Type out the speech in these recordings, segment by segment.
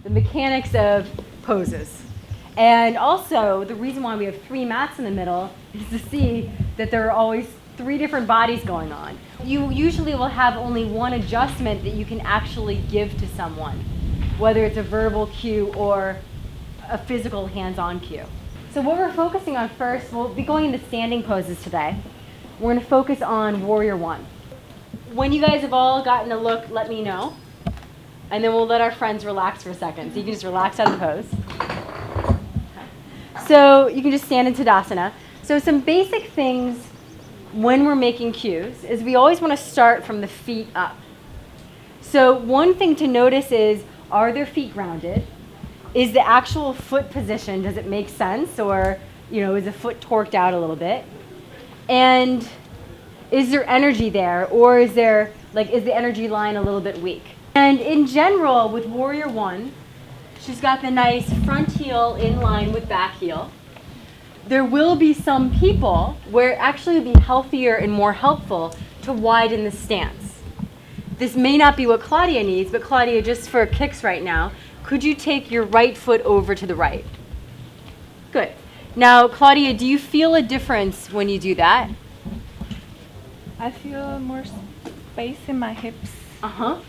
the mechanics of poses. And also, the reason why we have 3 mats in the middle is to see that there are always 3 different bodies going on. You usually will have only one adjustment that you can actually give to someone, whether it's a verbal cue or a physical hands-on cue. So what we're focusing on first, we'll be going into standing poses today. We're going to focus on Warrior 1. When you guys have all gotten a look, let me know. And then we'll let our friends relax for a second. So you can just relax out of the pose. So you can just stand in Tadasana. So some basic things when we're making cues is we always want to start from the feet up. So one thing to notice is, are their feet grounded? Is the actual foot position, does it make sense? Or, is the foot torqued out a little bit? And is there energy there? Or is the energy line a little bit weak? And in general, with Warrior 1, she's got the nice front heel in line with back heel. There will be some people where it actually would be healthier and more helpful to widen the stance. This may not be what Claudia needs, but Claudia, just for kicks right now, could you take your right foot over to the right? Good. Now, Claudia, do you feel a difference when you do that? I feel more space in my hips. Uh-huh.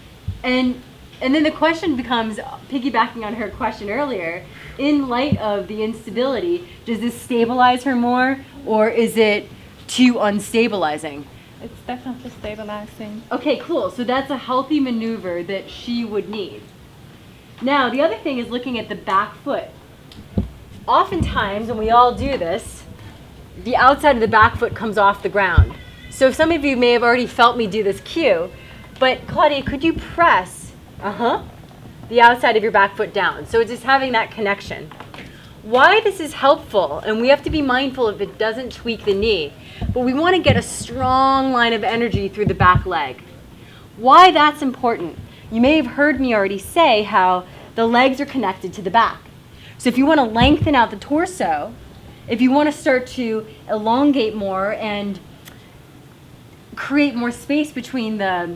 And then the question becomes, piggybacking on her question earlier, in light of the instability, does this stabilize her more, or is it too unstabilizing? It's definitely stabilizing. Okay, cool. So that's a healthy maneuver that she would need. Now, the other thing is looking at the back foot. Oftentimes, when we all do this, the outside of the back foot comes off the ground. So some of you may have already felt me do this cue, but Claudia, could you press the outside of your back foot down? So it's just having that connection. Why this is helpful, and we have to be mindful if it doesn't tweak the knee, but we want to get a strong line of energy through the back leg. Why that's important? You may have heard me already say how the legs are connected to the back. So if you want to lengthen out the torso, if you want to start to elongate more and create more space between the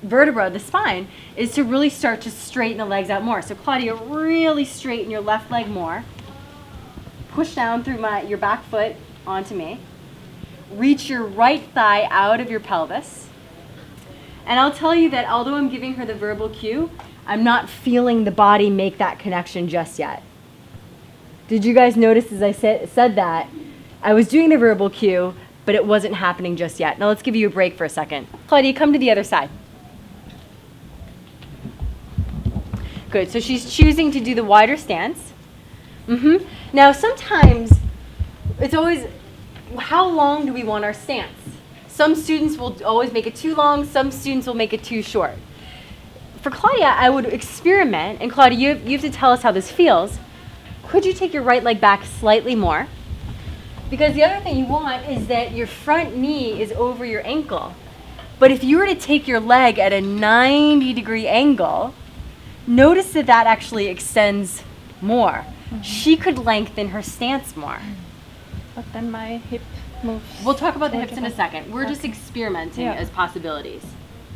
vertebra, the spine, is to really start to straighten the legs out more. So Claudia, really straighten your left leg more. Push down through your back foot onto me. Reach your right thigh out of your pelvis. And I'll tell you that although I'm giving her the verbal cue, I'm not feeling the body make that connection just yet. Did you guys notice as I said that, I was doing the verbal cue, but it wasn't happening just yet. Now let's give you a break for a second. Claudia, come to the other side. Good, so she's choosing to do the wider stance. Now sometimes, it's always, how long do we want our stance? Some students will always make it too long, some students will make it too short. For Claudia, I would experiment, and Claudia, you have to tell us how this feels. Could you take your right leg back slightly more? Because the other thing you want is that your front knee is over your ankle. But if you were to take your leg at a 90-degree angle, notice that that actually extends more. She could lengthen her stance more. But then my hip moves. We'll talk about the hips in a second. We're just experimenting as possibilities.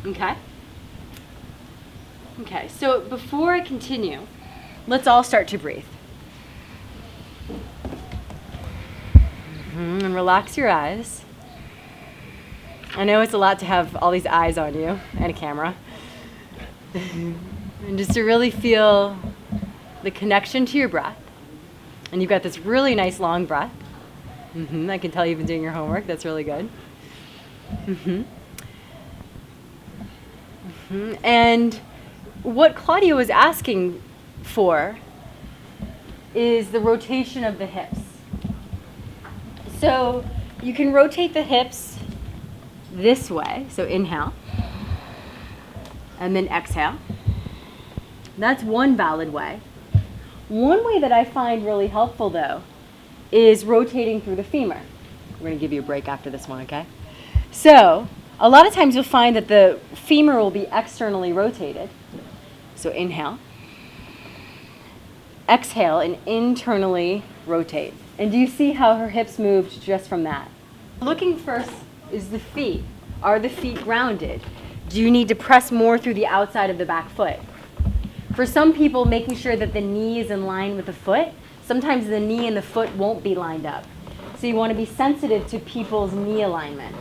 Okay? Okay, so before I continue, let's all start to breathe. And relax your eyes. I know it's a lot to have all these eyes on you and a camera. And just to really feel the connection to your breath. And you've got this really nice long breath. I can tell you've been doing your homework. That's really good. And what Claudia was asking for is the rotation of the hips. So you can rotate the hips this way. So inhale. And then exhale. That's one valid way. One way that I find really helpful, though, is rotating through the femur. We're going to give you a break after this one, okay? So a lot of times you'll find that the femur will be externally rotated. So inhale. Exhale and internally rotate. And do you see how her hips moved just from that? Looking first is the feet. Are the feet grounded? Do you need to press more through the outside of the back foot? For some people, making sure that the knee is in line with the foot, sometimes the knee and the foot won't be lined up. So you want to be sensitive to people's knee alignment.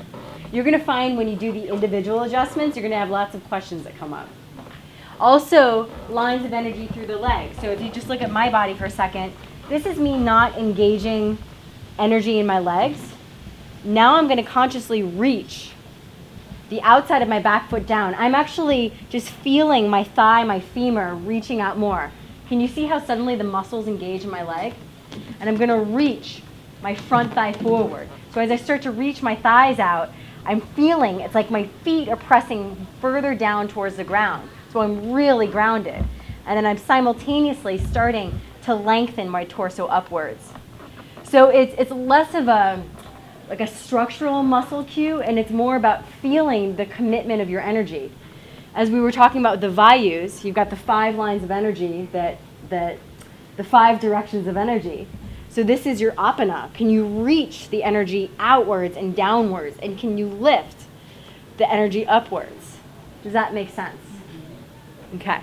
You're going to find when you do the individual adjustments, you're going to have lots of questions that come up. Also, lines of energy through the legs. So if you just look at my body for a second, this is me not engaging energy in my legs. Now I'm going to consciously reach the outside of my back foot down. I'm actually just feeling my thigh, my femur reaching out more. Can you see how suddenly the muscles engage in my leg? And I'm going to reach my front thigh forward. So as I start to reach my thighs out, I'm feeling it's like my feet are pressing further down towards the ground. So I'm really grounded. And then I'm simultaneously starting to lengthen my torso upwards. So it's less of a structural muscle cue, and it's more about feeling the commitment of your energy. As we were talking about the Vayus, you've got the 5 lines of energy, the 5 directions of energy. So this is your apana. Can you reach the energy outwards and downwards? And can you lift the energy upwards? Does that make sense? Okay.